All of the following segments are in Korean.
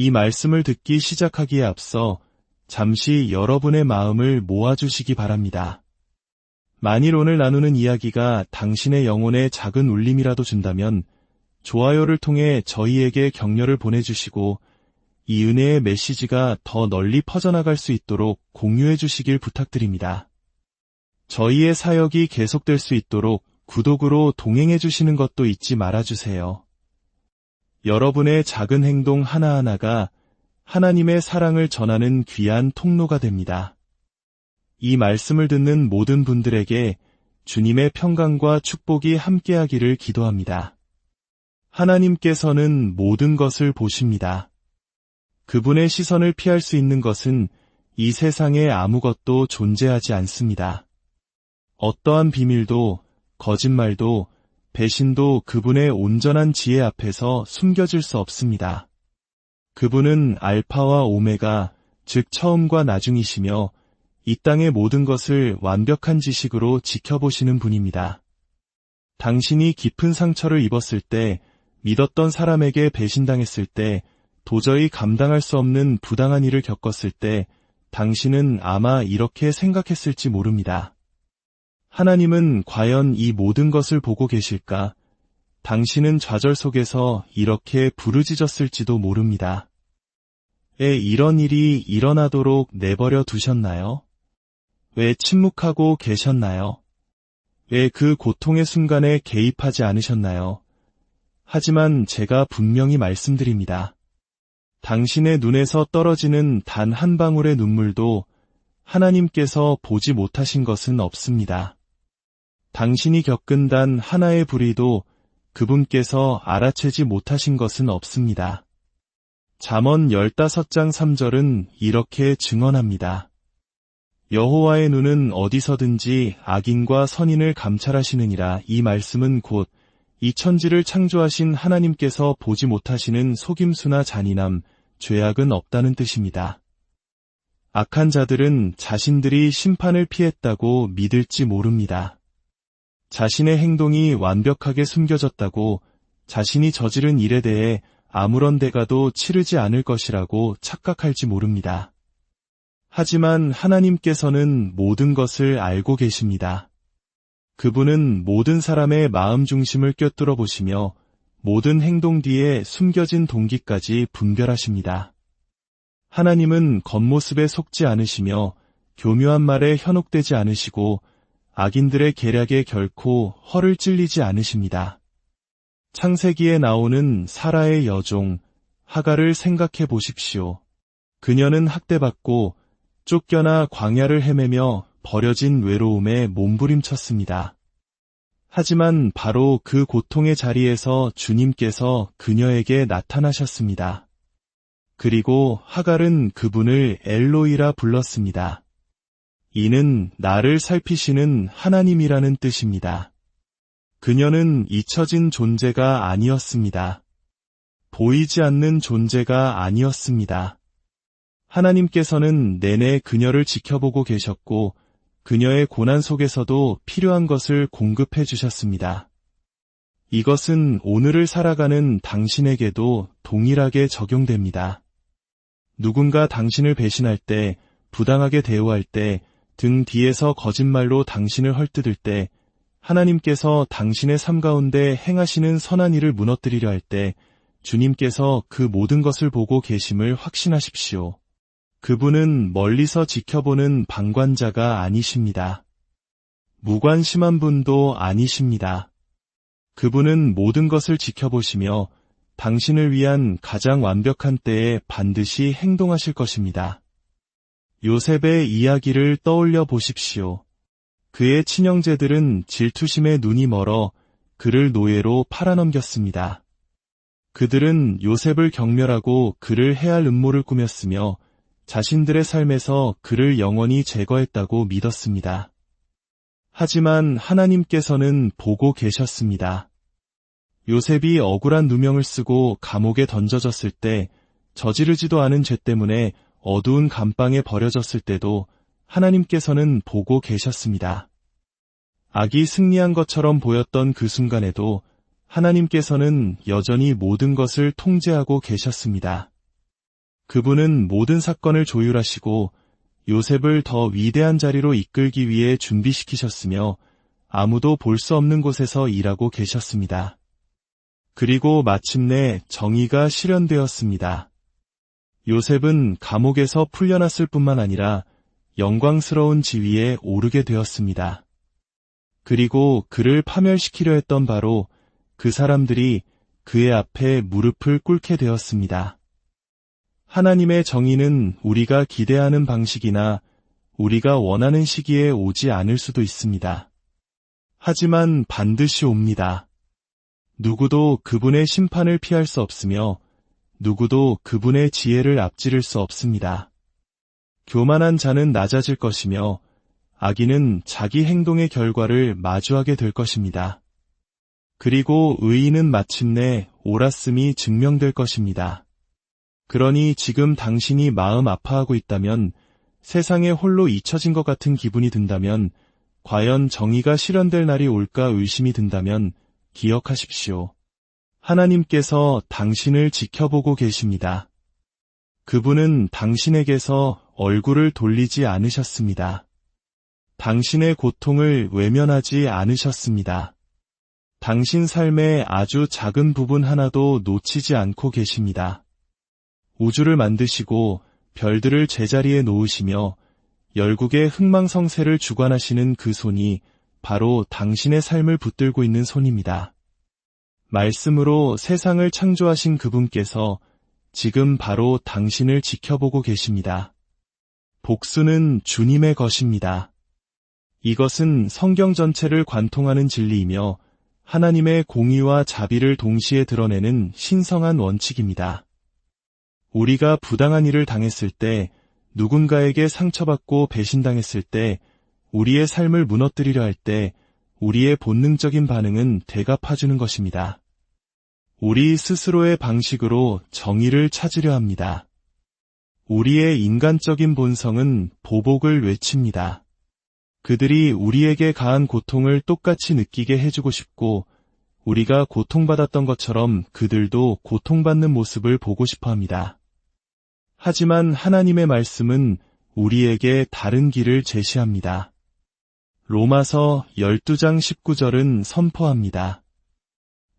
이 말씀을 듣기 시작하기에 앞서 잠시 여러분의 마음을 모아주시기 바랍니다. 만일 오늘 나누는 이야기가 당신의 영혼에 작은 울림이라도 준다면 좋아요를 통해 저희에게 격려를 보내주시고 이 은혜의 메시지가 더 널리 퍼져나갈 수 있도록 공유해 주시길 부탁드립니다. 저희의 사역이 계속될 수 있도록 구독으로 동행해 주시는 것도 잊지 말아주세요. 여러분의 작은 행동 하나하나가 하나님의 사랑을 전하는 귀한 통로가 됩니다. 이 말씀을 듣는 모든 분들에게 주님의 평강과 축복이 함께하기를 기도합니다. 하나님께서는 모든 것을 보십니다. 그분의 시선을 피할 수 있는 것은 이 세상에 아무것도 존재하지 않습니다. 어떠한 비밀도, 거짓말도, 배신도 그분의 온전한 지혜 앞에서 숨겨질 수 없습니다. 그분은 알파와 오메가, 즉 처음과 나중이시며 이 땅의 모든 것을 완벽한 지식으로 지켜보시는 분입니다. 당신이 깊은 상처를 입었을 때, 믿었던 사람에게 배신당했을 때, 도저히 감당할 수 없는 부당한 일을 겪었을 때, 당신은 아마 이렇게 생각했을지 모릅니다. 하나님은 과연 이 모든 것을 보고 계실까? 당신은 좌절 속에서 이렇게 부르짖었을지도 모릅니다. 왜 이런 일이 일어나도록 내버려 두셨나요? 왜 침묵하고 계셨나요? 왜 그 고통의 순간에 개입하지 않으셨나요? 하지만 제가 분명히 말씀드립니다. 당신의 눈에서 떨어지는 단 한 방울의 눈물도 하나님께서 보지 못하신 것은 없습니다. 당신이 겪은 단 하나의 불의도 그분께서 알아채지 못하신 것은 없습니다. 잠언 15장 3절은 이렇게 증언합니다. 여호와의 눈은 어디서든지 악인과 선인을 감찰하시느니라. 이 말씀은 곧 이 천지를 창조하신 하나님께서 보지 못하시는 속임수나 잔인함, 죄악은 없다는 뜻입니다. 악한 자들은 자신들이 심판을 피했다고 믿을지 모릅니다. 자신의 행동이 완벽하게 숨겨졌다고 자신이 저지른 일에 대해 아무런 대가도 치르지 않을 것이라고 착각할지 모릅니다. 하지만 하나님께서는 모든 것을 알고 계십니다. 그분은 모든 사람의 마음 중심을 꿰뚫어 보시며 모든 행동 뒤에 숨겨진 동기까지 분별하십니다. 하나님은 겉모습에 속지 않으시며 교묘한 말에 현혹되지 않으시고 악인들의 계략에 결코 허를 찔리지 않으십니다. 창세기에 나오는 사라의 여종 하갈을 생각해 보십시오. 그녀는 학대받고 쫓겨나 광야를 헤매며 버려진 외로움에 몸부림쳤습니다. 하지만 바로 그 고통의 자리에서 주님께서 그녀에게 나타나셨습니다. 그리고 하갈은 그분을 엘로이라 불렀습니다. 이는 나를 살피시는 하나님이라는 뜻입니다. 그녀는 잊혀진 존재가 아니었습니다. 보이지 않는 존재가 아니었습니다. 하나님께서는 내내 그녀를 지켜보고 계셨고 그녀의 고난 속에서도 필요한 것을 공급해 주셨습니다. 이것은 오늘을 살아가는 당신에게도 동일하게 적용됩니다. 누군가 당신을 배신할 때, 부당하게 대우할 때, 등 뒤에서 거짓말로 당신을 헐뜯을 때, 하나님께서 당신의 삶 가운데 행하시는 선한 일을 무너뜨리려 할 때, 주님께서 그 모든 것을 보고 계심을 확신하십시오. 그분은 멀리서 지켜보는 방관자가 아니십니다. 무관심한 분도 아니십니다. 그분은 모든 것을 지켜보시며 당신을 위한 가장 완벽한 때에 반드시 행동하실 것입니다. 요셉의 이야기를 떠올려 보십시오. 그의 친형제들은 질투심에 눈이 멀어 그를 노예로 팔아넘겼습니다. 그들은 요셉을 경멸하고 그를 해할 음모를 꾸몄으며 자신들의 삶에서 그를 영원히 제거했다고 믿었습니다. 하지만 하나님께서는 보고 계셨습니다. 요셉이 억울한 누명을 쓰고 감옥에 던져졌을 때, 저지르지도 않은 죄 때문에 어두운 감방에 버려졌을 때도 하나님께서는 보고 계셨습니다. 악이 승리한 것처럼 보였던 그 순간에도 하나님께서는 여전히 모든 것을 통제하고 계셨습니다. 그분은 모든 사건을 조율하시고 요셉을 더 위대한 자리로 이끌기 위해 준비시키셨으며 아무도 볼 수 없는 곳에서 일하고 계셨습니다. 그리고 마침내 정의가 실현되었습니다. 요셉은 감옥에서 풀려났을 뿐만 아니라 영광스러운 지위에 오르게 되었습니다. 그리고 그를 파멸시키려 했던 바로 그 사람들이 그의 앞에 무릎을 꿇게 되었습니다. 하나님의 정의는 우리가 기대하는 방식이나 우리가 원하는 시기에 오지 않을 수도 있습니다. 하지만 반드시 옵니다. 누구도 그분의 심판을 피할 수 없으며 누구도 그분의 지혜를 앞지를 수 없습니다. 교만한 자는 낮아질 것이며 악인은 자기 행동의 결과를 마주하게 될 것입니다. 그리고 의인은 마침내 옳았음이 증명될 것입니다. 그러니 지금 당신이 마음 아파하고 있다면, 세상에 홀로 잊혀진 것 같은 기분이 든다면, 과연 정의가 실현될 날이 올까 의심이 든다면 기억하십시오. 하나님께서 당신을 지켜보고 계십니다. 그분은 당신에게서 얼굴을 돌리지 않으셨습니다. 당신의 고통을 외면하지 않으셨습니다. 당신 삶의 아주 작은 부분 하나도 놓치지 않고 계십니다. 우주를 만드시고 별들을 제자리에 놓으시며 열국의 흥망성쇠를 주관하시는 그 손이 바로 당신의 삶을 붙들고 있는 손입니다. 말씀으로 세상을 창조하신 그분께서 지금 바로 당신을 지켜보고 계십니다. 복수는 주님의 것입니다. 이것은 성경 전체를 관통하는 진리이며 하나님의 공의와 자비를 동시에 드러내는 신성한 원칙입니다. 우리가 부당한 일을 당했을 때, 누군가에게 상처받고 배신당했을 때, 우리의 삶을 무너뜨리려 할 때, 우리의 본능적인 반응은 되갚아주는 것입니다. 우리 스스로의 방식으로 정의를 찾으려 합니다. 우리의 인간적인 본성은 보복을 외칩니다. 그들이 우리에게 가한 고통을 똑같이 느끼게 해주고 싶고, 우리가 고통받았던 것처럼 그들도 고통받는 모습을 보고 싶어 합니다. 하지만 하나님의 말씀은 우리에게 다른 길을 제시합니다. 로마서 12장 19절은 선포합니다.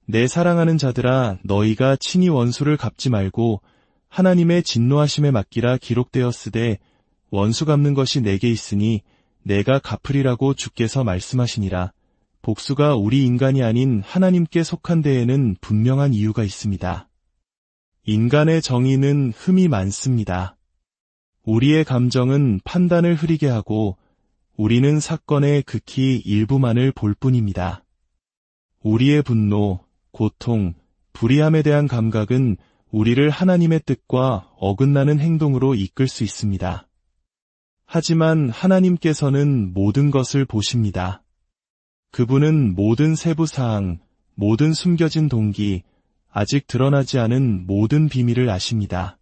내 사랑하는 자들아, 너희가 친히 원수를 갚지 말고 하나님의 진노하심에 맡기라 기록되었으되 원수 갚는 것이 내게 있으니 내가 갚으리라고 주께서 말씀하시니라. 복수가 우리 인간이 아닌 하나님께 속한 데에는 분명한 이유가 있습니다. 인간의 정의는 흠이 많습니다. 우리의 감정은 판단을 흐리게 하고 우리는 사건의 극히 일부만을 볼 뿐입니다. 우리의 분노, 고통, 불의함에 대한 감각은 우리를 하나님의 뜻과 어긋나는 행동으로 이끌 수 있습니다. 하지만 하나님께서는 모든 것을 보십니다. 그분은 모든 세부사항, 모든 숨겨진 동기, 아직 드러나지 않은 모든 비밀을 아십니다.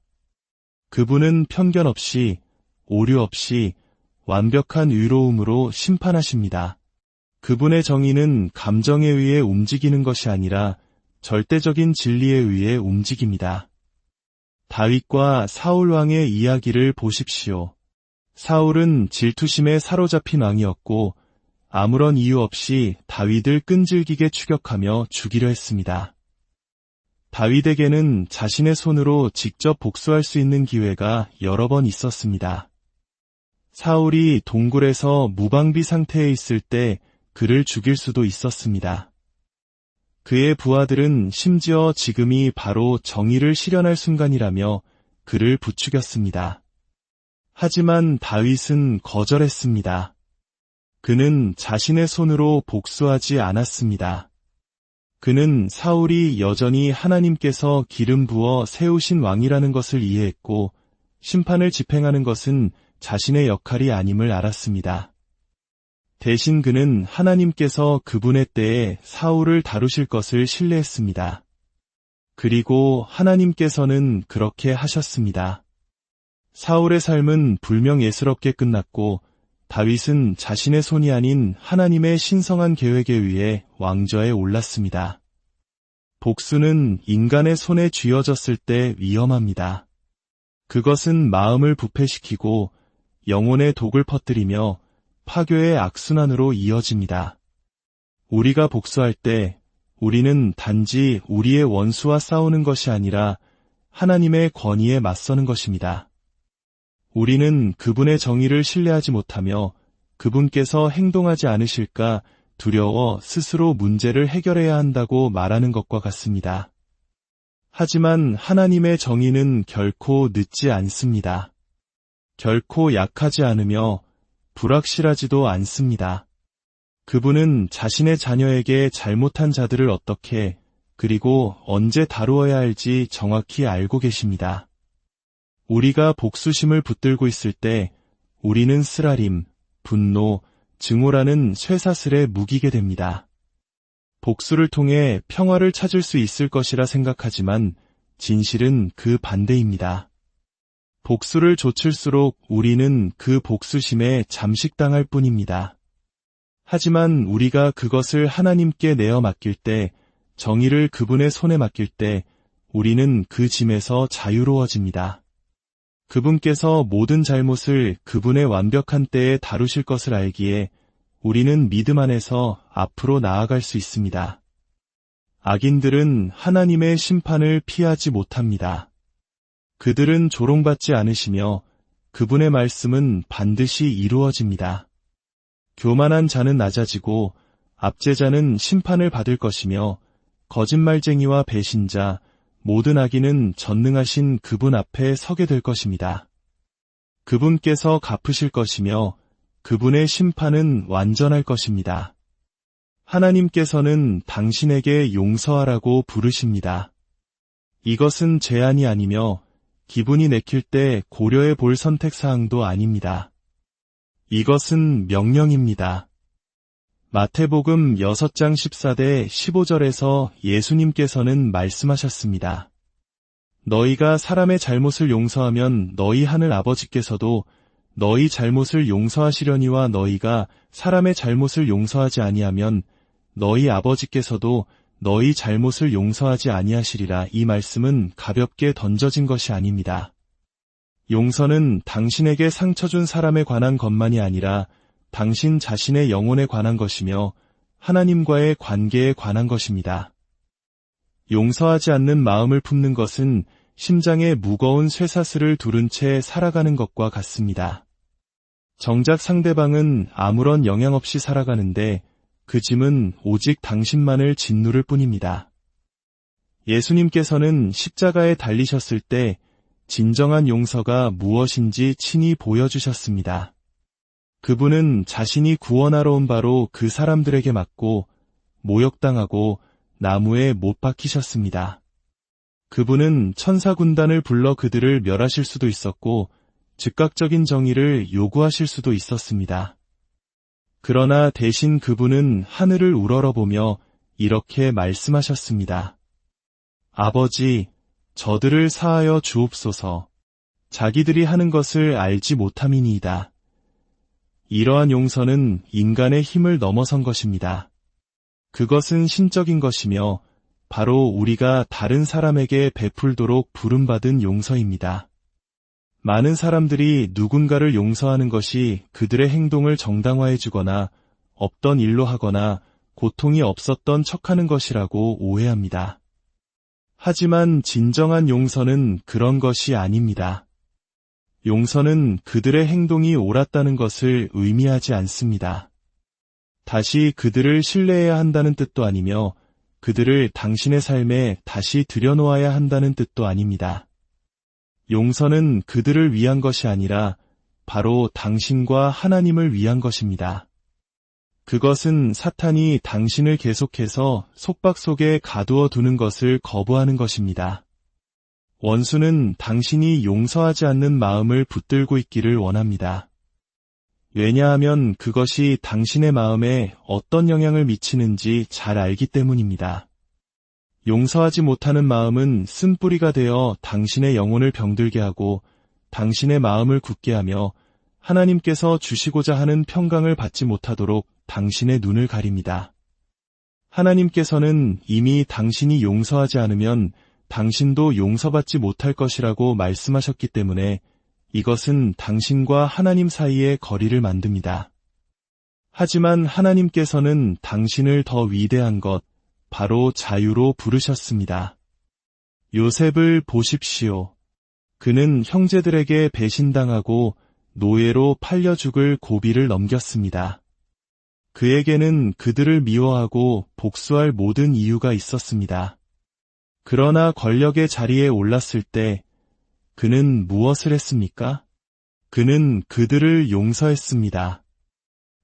그분은 편견 없이, 오류 없이 완벽한 의로움으로 심판하십니다. 그분의 정의는 감정에 의해 움직이는 것이 아니라 절대적인 진리에 의해 움직입니다. 다윗과 사울 왕의 이야기를 보십시오. 사울은 질투심에 사로잡힌 왕이었고 아무런 이유 없이 다윗을 끈질기게 추격하며 죽이려 했습니다. 다윗에게는 자신의 손으로 직접 복수할 수 있는 기회가 여러 번 있었습니다. 사울이 동굴에서 무방비 상태에 있을 때 그를 죽일 수도 있었습니다. 그의 부하들은 심지어 지금이 바로 정의를 실현할 순간이라며 그를 부추겼습니다. 하지만 다윗은 거절했습니다. 그는 자신의 손으로 복수하지 않았습니다. 그는 사울이 여전히 하나님께서 기름 부어 세우신 왕이라는 것을 이해했고 심판을 집행하는 것은 자신의 역할이 아님을 알았습니다. 대신 그는 하나님께서 그분의 때에 사울을 다루실 것을 신뢰했습니다. 그리고 하나님께서는 그렇게 하셨습니다. 사울의 삶은 불명예스럽게 끝났고 다윗은 자신의 손이 아닌 하나님의 신성한 계획에 의해 왕좌에 올랐습니다. 복수는 인간의 손에 쥐어졌을 때 위험합니다. 그것은 마음을 부패시키고 영혼의 독을 퍼뜨리며 파괴의 악순환으로 이어집니다. 우리가 복수할 때 우리는 단지 우리의 원수와 싸우는 것이 아니라 하나님의 권위에 맞서는 것입니다. 우리는 그분의 정의를 신뢰하지 못하며 그분께서 행동하지 않으실까 두려워 스스로 문제를 해결해야 한다고 말하는 것과 같습니다. 하지만 하나님의 정의는 결코 늦지 않습니다. 결코 약하지 않으며 불확실하지도 않습니다. 그분은 자신의 자녀에게 잘못한 자들을 어떻게 그리고 언제 다루어야 할지 정확히 알고 계십니다. 우리가 복수심을 붙들고 있을 때 우리는 쓰라림, 분노, 증오라는 쇠사슬에 묵이게 됩니다. 복수를 통해 평화를 찾을 수 있을 것이라 생각하지만 진실은 그 반대입니다. 복수를 좇을수록 우리는 그 복수심에 잠식당할 뿐입니다. 하지만 우리가 그것을 하나님께 내어 맡길 때, 정의를 그분의 손에 맡길 때 우리는 그 짐에서 자유로워집니다. 그분께서 모든 잘못을 그분의 완벽한 때에 다루실 것을 알기에 우리는 믿음 안에서 앞으로 나아갈 수 있습니다. 악인들은 하나님의 심판을 피하지 못합니다. 그들은 조롱받지 않으시며 그분의 말씀은 반드시 이루어집니다. 교만한 자는 낮아지고 압제자는 심판을 받을 것이며 거짓말쟁이와 배신자, 모든 악인은 전능하신 그분 앞에 서게 될 것입니다. 그분께서 갚으실 것이며 그분의 심판은 완전할 것입니다. 하나님께서는 당신에게 용서하라고 부르십니다. 이것은 제안이 아니며 기분이 내킬 때 고려해 볼 선택사항도 아닙니다. 이것은 명령입니다. 마태복음 6장 14대 15절에서 예수님께서는 말씀하셨습니다. 너희가 사람의 잘못을 용서하면 너희 하늘 아버지께서도 너희 잘못을 용서하시려니와 너희가 사람의 잘못을 용서하지 아니하면 너희 아버지께서도 너희 잘못을 용서하지 아니하시리라. 이 말씀은 가볍게 던져진 것이 아닙니다. 용서는 당신에게 상처 준 사람에 관한 것만이 아니라 당신 자신의 영혼에 관한 것이며 하나님과의 관계에 관한 것입니다. 용서하지 않는 마음을 품는 것은 심장에 무거운 쇠사슬을 두른 채 살아가는 것과 같습니다. 정작 상대방은 아무런 영향 없이 살아가는데 그 짐은 오직 당신만을 짓누를 뿐입니다. 예수님께서는 십자가에 달리셨을 때 진정한 용서가 무엇인지 친히 보여주셨습니다. 그분은 자신이 구원하러 온 바로 그 사람들에게 맞고 모욕당하고 나무에 못 박히셨습니다. 그분은 천사군단을 불러 그들을 멸하실 수도 있었고 즉각적인 정의를 요구하실 수도 있었습니다. 그러나 대신 그분은 하늘을 우러러보며 이렇게 말씀하셨습니다. 아버지, 저들을 사하여 주옵소서. 자기들이 하는 것을 알지 못함이니이다. 이러한 용서는 인간의 힘을 넘어선 것입니다. 그것은 신적인 것이며 바로 우리가 다른 사람에게 베풀도록 부름받은 용서입니다. 많은 사람들이 누군가를 용서하는 것이 그들의 행동을 정당화해주거나 없던 일로 하거나 고통이 없었던 척하는 것이라고 오해합니다. 하지만 진정한 용서는 그런 것이 아닙니다. 용서는 그들의 행동이 옳았다는 것을 의미하지 않습니다. 다시 그들을 신뢰해야 한다는 뜻도 아니며 그들을 당신의 삶에 다시 들여놓아야 한다는 뜻도 아닙니다. 용서는 그들을 위한 것이 아니라 바로 당신과 하나님을 위한 것입니다. 그것은 사탄이 당신을 계속해서 속박 속에 가두어 두는 것을 거부하는 것입니다. 원수는 당신이 용서하지 않는 마음을 붙들고 있기를 원합니다. 왜냐하면 그것이 당신의 마음에 어떤 영향을 미치는지 잘 알기 때문입니다. 용서하지 못하는 마음은 쓴뿌리가 되어 당신의 영혼을 병들게 하고 당신의 마음을 굳게 하며 하나님께서 주시고자 하는 평강을 받지 못하도록 당신의 눈을 가립니다. 하나님께서는 이미 당신이 용서하지 않으면 당신도 용서받지 못할 것이라고 말씀하셨기 때문에 이것은 당신과 하나님 사이의 거리를 만듭니다. 하지만 하나님께서는 당신을 더 위대한 것, 바로 자유로 부르셨습니다. 요셉을 보십시오. 그는 형제들에게 배신당하고 노예로 팔려 죽을 고비를 넘겼습니다. 그에게는 그들을 미워하고 복수할 모든 이유가 있었습니다. 그러나 권력의 자리에 올랐을 때 그는 무엇을 했습니까? 그는 그들을 용서했습니다.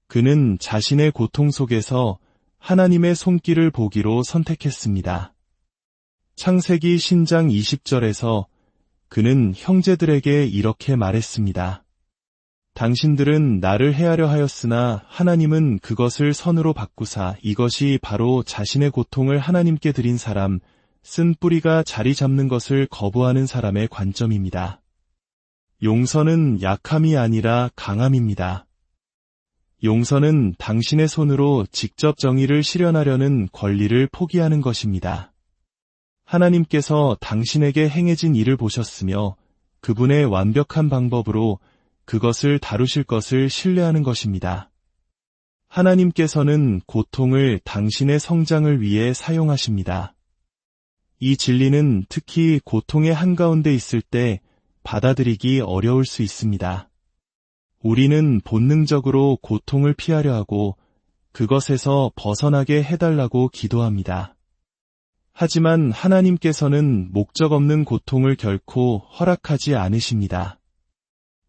그는 자신의 고통 속에서 하나님의 손길을 보기로 선택했습니다. 창세기 신장 20절에서 그는 형제들에게 이렇게 말했습니다. 당신들은 나를 해하려 하였으나 하나님은 그것을 선으로 바꾸사 이것이 바로 자신의 고통을 하나님께 드린 사람, 쓴 뿌리가 자리 잡는 것을 거부하는 사람의 관점입니다. 용서는 약함이 아니라 강함입니다. 용서는 당신의 손으로 직접 정의를 실현하려는 권리를 포기하는 것입니다. 하나님께서 당신에게 행해진 일을 보셨으며 그분의 완벽한 방법으로 그것을 다루실 것을 신뢰하는 것입니다. 하나님께서는 고통을 당신의 성장을 위해 사용하십니다. 이 진리는 특히 고통의 한가운데 있을 때 받아들이기 어려울 수 있습니다. 우리는 본능적으로 고통을 피하려 하고 그것에서 벗어나게 해달라고 기도합니다. 하지만 하나님께서는 목적 없는 고통을 결코 허락하지 않으십니다.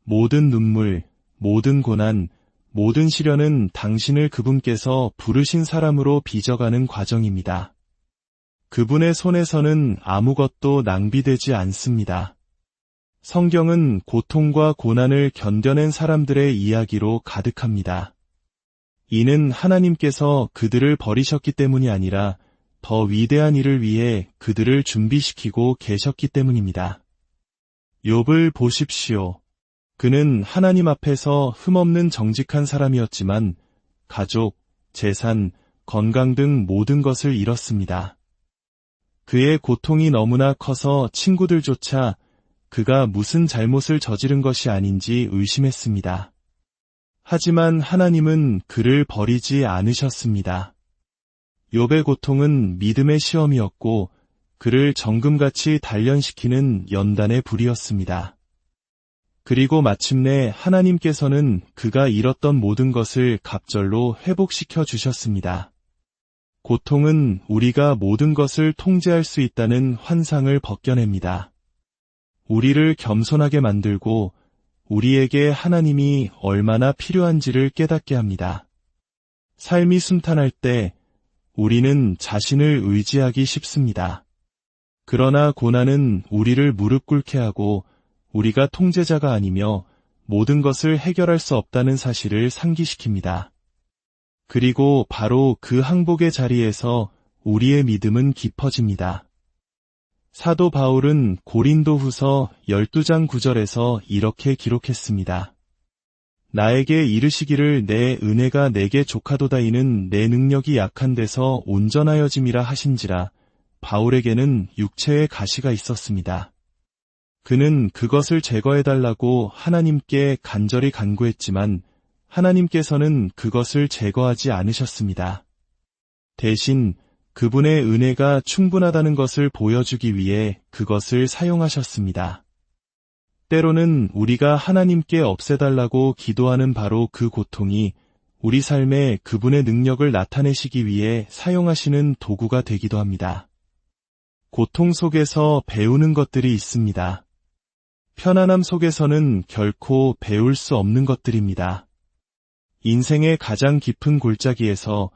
모든 눈물, 모든 고난, 모든 시련은 당신을 그분께서 부르신 사람으로 빚어가는 과정입니다. 그분의 손에서는 아무것도 낭비되지 않습니다. 성경은 고통과 고난을 견뎌낸 사람들의 이야기로 가득합니다. 이는 하나님께서 그들을 버리셨기 때문이 아니라 더 위대한 일을 위해 그들을 준비시키고 계셨기 때문입니다. 욥을 보십시오. 그는 하나님 앞에서 흠없는 정직한 사람이었지만 가족, 재산, 건강 등 모든 것을 잃었습니다. 그의 고통이 너무나 커서 친구들조차 그가 무슨 잘못을 저지른 것이 아닌지 의심했습니다. 하지만 하나님은 그를 버리지 않으셨습니다. 욥의 고통은 믿음의 시험이었고 그를 정금같이 단련시키는 연단의 불이었습니다. 그리고 마침내 하나님께서는 그가 잃었던 모든 것을 갑절로 회복시켜 주셨습니다. 고통은 우리가 모든 것을 통제할 수 있다는 환상을 벗겨냅니다. 우리를 겸손하게 만들고 우리에게 하나님이 얼마나 필요한지를 깨닫게 합니다. 삶이 순탄할 때 우리는 자신을 의지하기 쉽습니다. 그러나 고난은 우리를 무릎 꿇게 하고 우리가 통제자가 아니며 모든 것을 해결할 수 없다는 사실을 상기시킵니다. 그리고 바로 그 항복의 자리에서 우리의 믿음은 깊어집니다. 사도 바울은 고린도후서 12장 9절에서 이렇게 기록했습니다. 나에게 이르시기를 내 은혜가 내게 족하도다 이는 내 능력이 약한 데서 온전하여짐이라 하신지라. 바울에게는 육체의 가시가 있었습니다. 그는 그것을 제거해달라고 하나님께 간절히 간구했지만 하나님께서는 그것을 제거하지 않으셨습니다. 대신 그분의 은혜가 충분하다는 것을 보여주기 위해 그것을 사용하셨습니다. 때로는 우리가 하나님께 없애달라고 기도하는 바로 그 고통이 우리 삶에 그분의 능력을 나타내시기 위해 사용하시는 도구가 되기도 합니다. 고통 속에서 배우는 것들이 있습니다. 편안함 속에서는 결코 배울 수 없는 것들입니다. 인생의 가장 깊은 골짜기에서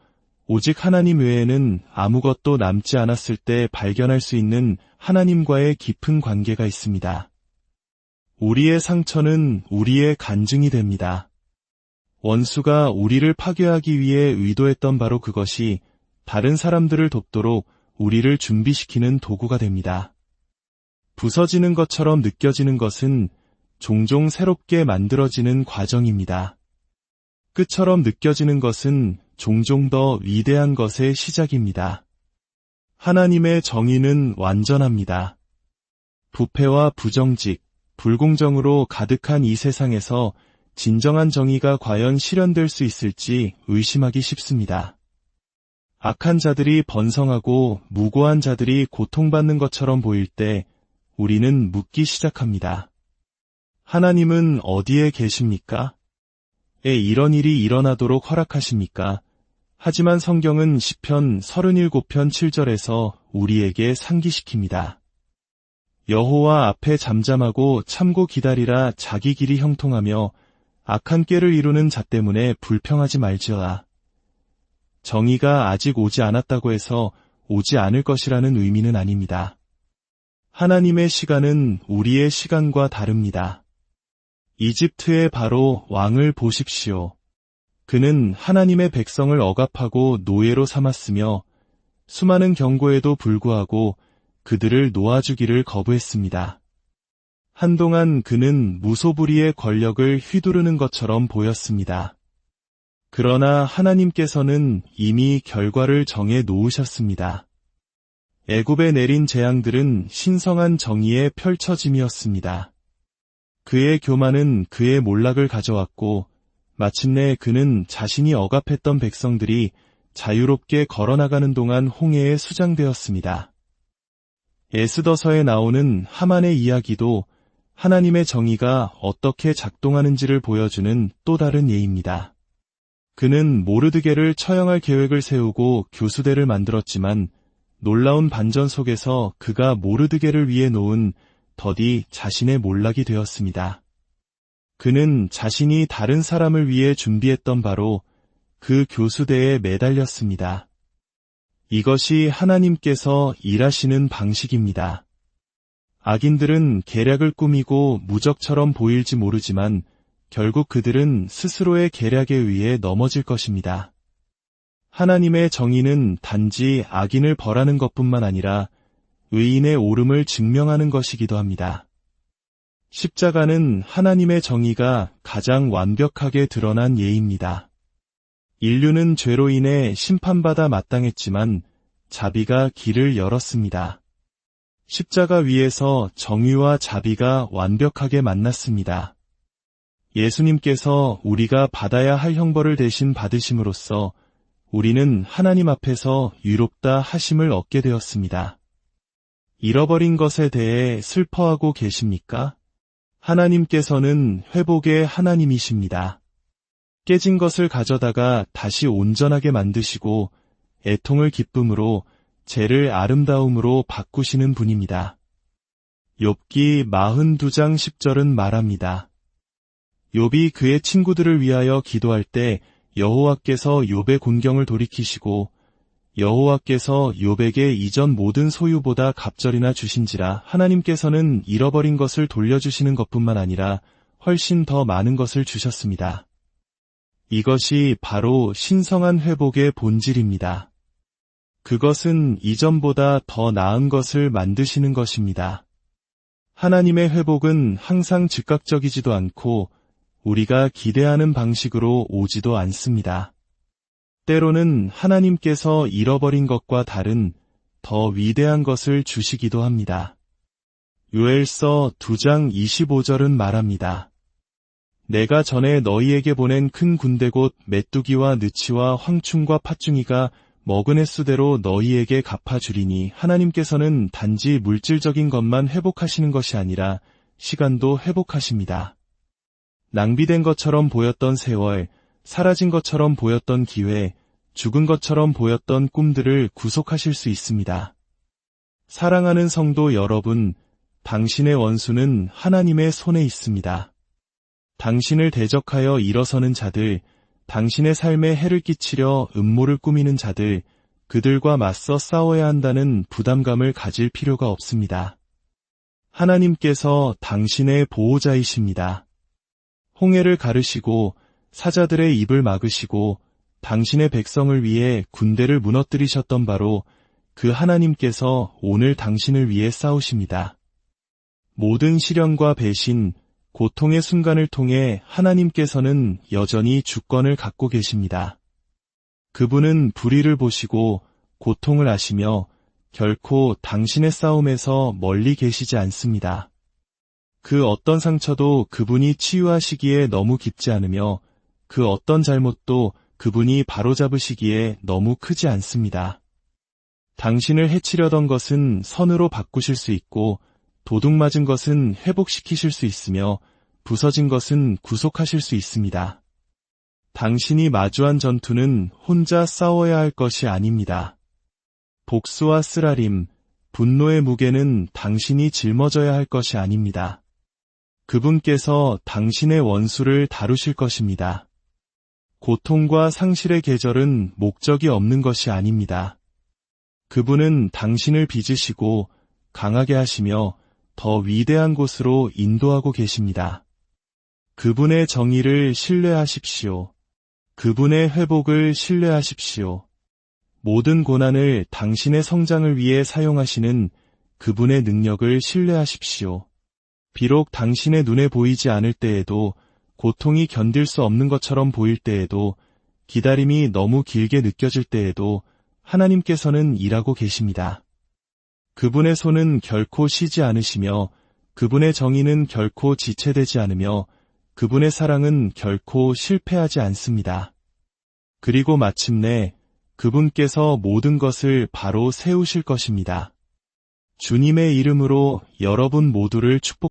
오직 하나님 외에는 아무것도 남지 않았을 때 발견할 수 있는 하나님과의 깊은 관계가 있습니다. 우리의 상처는 우리의 간증이 됩니다. 원수가 우리를 파괴하기 위해 의도했던 바로 그것이 다른 사람들을 돕도록 우리를 준비시키는 도구가 됩니다. 부서지는 것처럼 느껴지는 것은 종종 새롭게 만들어지는 과정입니다. 끝처럼 느껴지는 것은 종종 더 위대한 것의 시작입니다. 하나님의 정의는 완전합니다. 부패와 부정직, 불공정으로 가득한 이 세상에서 진정한 정의가 과연 실현될 수 있을지 의심하기 쉽습니다. 악한 자들이 번성하고 무고한 자들이 고통받는 것처럼 보일 때 우리는 묻기 시작합니다. 하나님은 어디에 계십니까? 왜 이런 일이 일어나도록 허락하십니까? 하지만 성경은 시편 37편 7절에서 우리에게 상기시킵니다. 여호와 앞에 잠잠하고 참고 기다리라. 자기 길이 형통하며 악한 꾀를 이루는 자 때문에 불평하지 말지어다. 정의가 아직 오지 않았다고 해서 오지 않을 것이라는 의미는 아닙니다. 하나님의 시간은 우리의 시간과 다릅니다. 이집트의 바로 왕을 보십시오. 그는 하나님의 백성을 억압하고 노예로 삼았으며 수많은 경고에도 불구하고 그들을 놓아주기를 거부했습니다. 한동안 그는 무소불위의 권력을 휘두르는 것처럼 보였습니다. 그러나 하나님께서는 이미 결과를 정해 놓으셨습니다. 애굽에 내린 재앙들은 신성한 정의의 펼쳐짐이었습니다. 그의 교만은 그의 몰락을 가져왔고 마침내 그는 자신이 억압했던 백성들이 자유롭게 걸어나가는 동안 홍해에 수장되었습니다. 에스더서에 나오는 하만의 이야기도 하나님의 정의가 어떻게 작동하는지를 보여주는 또 다른 예입니다. 그는 모르드게를 처형할 계획을 세우고 교수대를 만들었지만 놀라운 반전 속에서 그가 모르드게를 위해 놓은 덫이 자신의 몰락이 되었습니다. 그는 자신이 다른 사람을 위해 준비했던 바로 그 교수대에 매달렸습니다. 이것이 하나님께서 일하시는 방식입니다. 악인들은 계략을 꾸미고 무적처럼 보일지 모르지만 결국 그들은 스스로의 계략에 의해 넘어질 것입니다. 하나님의 정의는 단지 악인을 벌하는 것뿐만 아니라 의인의 옳음을 증명하는 것이기도 합니다. 십자가는 하나님의 정의가 가장 완벽하게 드러난 예입니다. 인류는 죄로 인해 심판받아 마땅했지만 자비가 길을 열었습니다. 십자가 위에서 정의와 자비가 완벽하게 만났습니다. 예수님께서 우리가 받아야 할 형벌을 대신 받으심으로써 우리는 하나님 앞에서 유롭다 하심을 얻게 되었습니다. 잃어버린 것에 대해 슬퍼하고 계십니까? 하나님께서는 회복의 하나님이십니다. 깨진 것을 가져다가 다시 온전하게 만드시고 애통을 기쁨으로 죄를 아름다움으로 바꾸시는 분입니다. 욥기 42장 10절은 말합니다. 욥이 그의 친구들을 위하여 기도할 때 여호와께서 욥의 곤경을 돌이키시고 여호와께서 욥에게 이전 모든 소유보다 갑절이나 주신지라. 하나님께서는 잃어버린 것을 돌려주시는 것뿐만 아니라 훨씬 더 많은 것을 주셨습니다. 이것이 바로 신성한 회복의 본질입니다. 그것은 이전보다 더 나은 것을 만드시는 것입니다. 하나님의 회복은 항상 즉각적이지도 않고 우리가 기대하는 방식으로 오지도 않습니다. 때로는 하나님께서 잃어버린 것과 다른 더 위대한 것을 주시기도 합니다. 요엘서 2장 25절은 말합니다. 내가 전에 너희에게 보낸 큰 군대 곧 메뚜기와 느치와 황충과 팥중이가 먹은 횟수대로 너희에게 갚아주리니. 하나님께서는 단지 물질적인 것만 회복하시는 것이 아니라 시간도 회복하십니다. 낭비된 것처럼 보였던 세월, 사라진 것처럼 보였던 기회, 죽은 것처럼 보였던 꿈들을 구속하실 수 있습니다. 사랑하는 성도 여러분, 당신의 원수는 하나님의 손에 있습니다. 당신을 대적하여 일어서는 자들, 당신의 삶에 해를 끼치려 음모를 꾸미는 자들, 그들과 맞서 싸워야 한다는 부담감을 가질 필요가 없습니다. 하나님께서 당신의 보호자이십니다. 홍해를 가르시고 사자들의 입을 막으시고 당신의 백성을 위해 군대를 무너뜨리셨던 바로 그 하나님께서 오늘 당신을 위해 싸우십니다. 모든 시련과 배신, 고통의 순간을 통해 하나님께서는 여전히 주권을 갖고 계십니다. 그분은 불의를 보시고 고통을 아시며 결코 당신의 싸움에서 멀리 계시지 않습니다. 그 어떤 상처도 그분이 치유하시기에 너무 깊지 않으며 그 어떤 잘못도 그분이 바로잡으시기에 너무 크지 않습니다. 당신을 해치려던 것은 선으로 바꾸실 수 있고 도둑 맞은 것은 회복시키실 수 있으며 부서진 것은 구속하실 수 있습니다. 당신이 마주한 전투는 혼자 싸워야 할 것이 아닙니다. 복수와 쓰라림, 분노의 무게는 당신이 짊어져야 할 것이 아닙니다. 그분께서 당신의 원수를 다루실 것입니다. 고통과 상실의 계절은 목적이 없는 것이 아닙니다. 그분은 당신을 빚으시고 강하게 하시며 더 위대한 곳으로 인도하고 계십니다. 그분의 정의를 신뢰하십시오. 그분의 회복을 신뢰하십시오. 모든 고난을 당신의 성장을 위해 사용하시는 그분의 능력을 신뢰하십시오. 비록 당신의 눈에 보이지 않을 때에도, 고통이 견딜 수 없는 것처럼 보일 때에도, 기다림이 너무 길게 느껴질 때에도 하나님께서는 일하고 계십니다. 그분의 손은 결코 쉬지 않으시며 그분의 정의는 결코 지체되지 않으며 그분의 사랑은 결코 실패하지 않습니다. 그리고 마침내 그분께서 모든 것을 바로 세우실 것입니다. 주님의 이름으로 여러분 모두를 축복합니다.